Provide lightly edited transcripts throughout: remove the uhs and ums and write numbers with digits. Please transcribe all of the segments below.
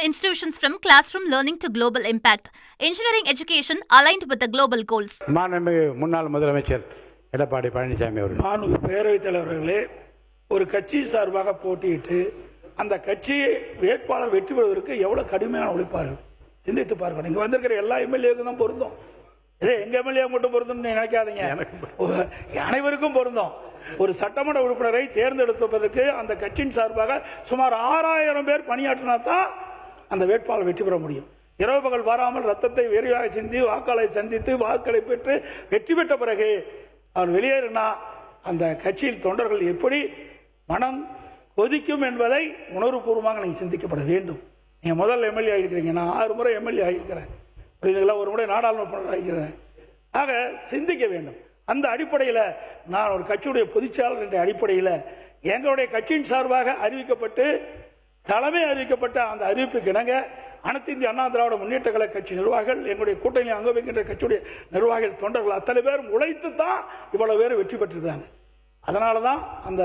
institutions from classroom learning to global impact. Engineering education aligned with the global goals. மாண்புமிகு முன்னாள் முதலமைச்சர் எடப்பாடி பழனிசாமி அவர்கள். மாண்புமிகு பேரவைத் தலைவர்களே, ஒரு கட்சி சார்பாக போட்டியிட்டு அந்த கட்சி வேட்பாளர் வெற்றி பெறுவதற்கு எவ்வளவு கடுமையான உழைப்பார்கள் சிந்தித்து பார்க்கணும். இங்க வந்திருக்கிற எல்லா எம்எல்ஏக்கும் தான் பொருந்தும். இதே எங்க எம்எல்ஏ மட்டும் பொருந்தும் நினைக்காதீங்க, அனைவருக்கும் பொருந்தும். ஒரு சட்டமன்ற உறுப்பினரை தேர்ந்தெடுப்பதற்கு அந்த கட்சியின் சார்பாக சுமார் 6000 பேர் பணியாற்றினா தான் அந்த வேட்பாளர் வெற்றி பெற முடியும். இரவு பகல் வராமல் ரத்தத்தை விரைவாக சிந்தி வாக்களை சந்தித்து வாக்களை பெற்று வெற்றி பெற்ற பிறகு அவர் வெளியேறினா அந்த கட்சியில் தொண்டர்கள் எப்படி மனம் கொதிக்கும் என்பதை உணர்வுபூர்வமாக நீங்கள் சிந்திக்கப்பட வேண்டும். நீங்கள் முதல் எம்எல்ஏ ஆகிருக்கிறீங்க, நான் 6 முறை எம்எல்ஏ ஆகியிருக்கிறேன், ஒரு முறை நாடாளுமன்ற ஆகியிருக்கிறேன். ஆக சிந்திக்க வேண்டும். அந்த அடிப்படையில் நான் ஒரு கட்சியுடைய பொதுச்செயலாளர் என்ற அடிப்படையில் எங்களுடைய கட்சியின் சார்பாக அறிவிக்கப்பட்டு தலைமை அறிவிக்கப்பட்ட அந்த அறிவிப்புக்கு இணங்க அனைத்து இந்திய அண்ணா திராவிட முன்னேற்ற கழக கட்சி நிர்வாகிகள், எங்களுடைய கூட்டணி அங்க வைக்கின்ற கட்சியுடைய நிர்வாகிகள், தொண்டர்கள் அத்தனை பேரும் உழைத்து தான் இவ்வளவு பேர் வெற்றி பெற்றிருக்காங்க. அதனால தான் அந்த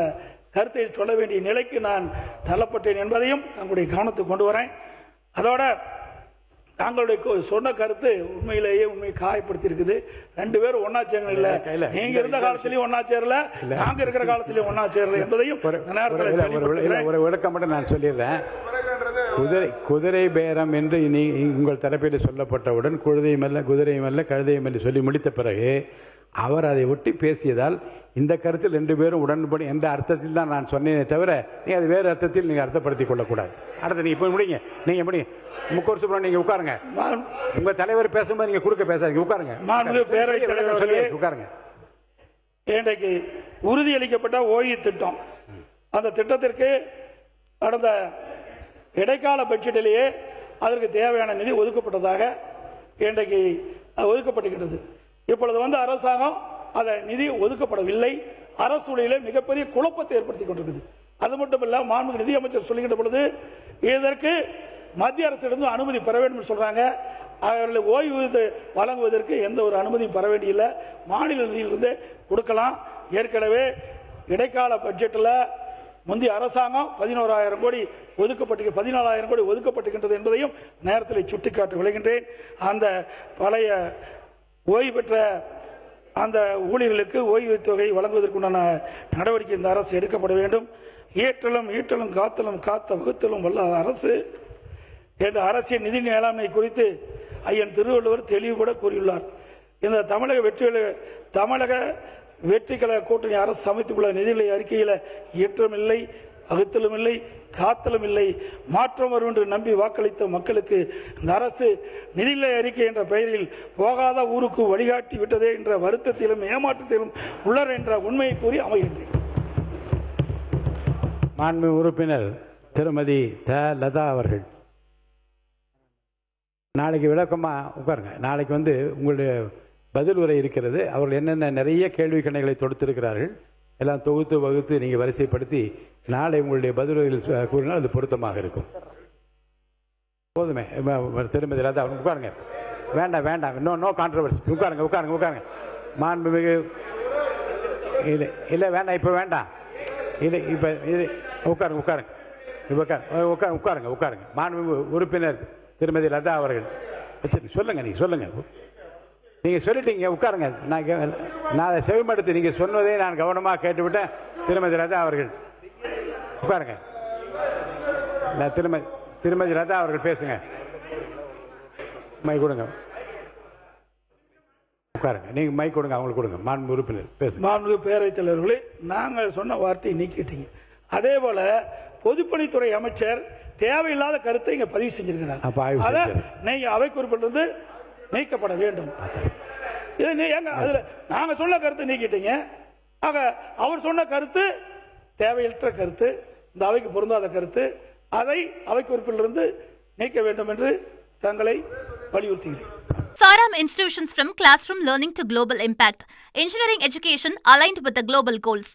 கருத்தை சொல்ல வேண்டிய நிலைக்கு நான் தள்ளப்பட்டேன் என்பதையும் தங்களுடைய கவனத்துக்கு கொண்டு வரேன். அதோட தாங்களுடைய சொன்ன கருத்து உண்மையிலேயே உண்மையை காயப்படுத்தி இருக்குது. 2 பேரும் ஒன்னா சேரல, இல்ல நீங்க இருந்த காலத்திலயும் ஒன்னா சேரல, நாங்க இருக்கிற காலத்திலயும் ஒன்னா சேரல என்பதையும் ஒரு விளக்கம் மட்டும் நான் சொல்லிடுறேன். குதிரை பேரம் என்று உங்கள் தரப்பில் சொல்லப்பட்டவுடன் குதிரை மல்ல கழுதை மல்ல சொல்லி முடித்த பிறகு அவர் அதை ஒட்டி பேசியதால் இந்த கருத்தில் 2 பேரும் உடன்படி என்ற அர்த்தத்தில் தான் நான் சொன்னேனே தவிர நீ அது வேறு அர்த்தத்தில் நீங்கள் அர்த்தப்படுத்திக் கொள்ளக்கூடாது. அடுத்து நீங்க இப்போ முடிங்க, நீங்க எப்படி முக்கோர் சுப்ரமணியன் நீங்க உட்காருங்க. உங்க தலைவர் பேசும்போது நீங்க குறுக்க பேசாதீங்க, உட்காருங்க. உட்காருங்க. இன்றைக்கு உறுதியளிக்கப்பட்ட ஓய்வு திட்டம், அந்த திட்டத்திற்கு கடந்த இடைக்கால பட்ஜெட்டிலேயே அதற்கு தேவையான நிதி ஒதுக்கப்பட்டதாக இன்றைக்கு ஒதுக்கப்பட்டுகின்றது. இப்பொழுது அரசாங்கம் அந்த நிதி ஒதுக்கப்படவில்லை. அரசு மிகப்பெரிய குழப்பத்தை ஏற்படுத்தி கொண்டிருக்குது. அது மட்டும் இல்ல, மாண்புமிகு நிதி அமைச்சர் சொல்லுகின்ற பொழுது இதற்கு மத்திய அரசிடம் அனுமதி பெற வேண்டும் சொல்றாங்க. அவர்கள் ஓய்வு வழங்குவதற்கு எந்த ஒரு அனுமதியும் பெற வேண்டியில்லை, மாநில நிதியிலிருந்து கொடுக்கலாம். ஏற்கனவே இடைக்கால பட்ஜெட்டில் முந்தைய அரசாங்கம் 11,000 கோடி ஒதுக்கப்பட்டு 14,000 கோடி ஒதுக்கப்பட்டுகின்றது என்பதையும் நேரத்தில் சுட்டிக்காட்டி விளைகின்றேன். அந்த பழைய ஓய்வு பெற்ற அந்த ஊழியர்களுக்கு ஓய்வு தொகை வழங்குவதற்குண்டான நடவடிக்கை இந்த அரசு எடுக்கப்பட வேண்டும். ஏற்றலும் ஈட்டலும் காத்தலும் காத்த வகுத்தலும் வல்ல அரசு என்ற அரசியல் நிதி மேலாண்மை குறித்து ஐயன் திருவள்ளுவர் தெளிவுபட கூறியுள்ளார். இந்த தமிழக வெற்றி கழக கூட்டணி அரசு சமைத்துள்ள நிதிநிலை அறிக்கையில் ஏற்றம் இல்லை, வகுத்தலும் இல்லை, காத்தலும் இல்லை, மாற்றம் வரும் என்று நம்பி வாக்களித்த மக்களுக்கு இந்த அரசு நிதிநிலை அறிக்கை என்ற பெயரில் போகாத ஊருக்கு வழிகாட்டி விட்டதே என்ற வருத்தத்திலும் ஏமாற்றத்திலும் உள்ளர் என்ற உண்மையை கூறி அமைகின்றேன். மாண்பு உறுப்பினர் திருமதி லதா அவர்கள் நாளைக்கு விளக்கமா உட்காருங்க. நாளைக்கு உங்களுடைய பதில் உரை இருக்கிறது. அவர்கள் என்னென்ன நிறைய கேள்வி கணைகளை தொடுத்திருக்கிறார்கள் எல்லாம் தொகுத்து வகுத்து நீங்கள் வரிசைப்படுத்தி நாளை உங்களுடைய பதில்களில் கூறினால் அது பொருத்தமாக இருக்கும். போதுமே. திருமதி லதா உட்காருங்க. வேண்டாம் நோ கான்ட்ரவர்சி. உட்காருங்க. மாண்புமிகு இல்லை வேண்டாம், இப்போ வேண்டாம், இல்லை இப்போ இது உட்காருங்க. மாண்புமிகு உறுப்பினர் திருமதி லதா அவர்கள் சொல்லுங்க. நீங்கள் சொல்லிட்டீங்க, உட்காருங்க. நான் அதை செவிமடுத்து நீங்கள் சொன்னதை நான் கவனமாக கேட்டுவிட்டேன். திருமதி லதா அவர்கள் உட்காருங்க. திருமதி லதா அவர்கள் பேசுங்க. மை கொடுங்க, உட்காருங்க. நீங்கள் மை கொடுங்க, அவங்களுக்கு கொடுங்க. மாண்பு உறுப்பினர் பேசுங்க. மாண்பு பேரவைத் தலைவர்களே, நாங்கள் சொன்ன வார்த்தையை நீக்கிட்டீங்க. அதே போல பொதுப்பணித்துறை அமைச்சர் தேவையில்லாத கருத்தை இங்க பதிவு செஞ்சிருக்கிறார். நீங்க அவை குறிப்பிலிருந்து நீக்கப்பட வேண்டும். நாங்க சொன்ன கருத்தை நீக்கிட்டீங்க. ஆக அவர் சொன்ன கருத்து தேவையற்ற கருத்து, இந்த அவைக்கு பொருந்தாத கருத்து, அதை அவை குறிப்பிலிருந்து நீக்க வேண்டும் என்று தங்களை வலியுறுத்துகிறேன். Saram institutions from classroom learning to global impact. Engineering education aligned with the global goals.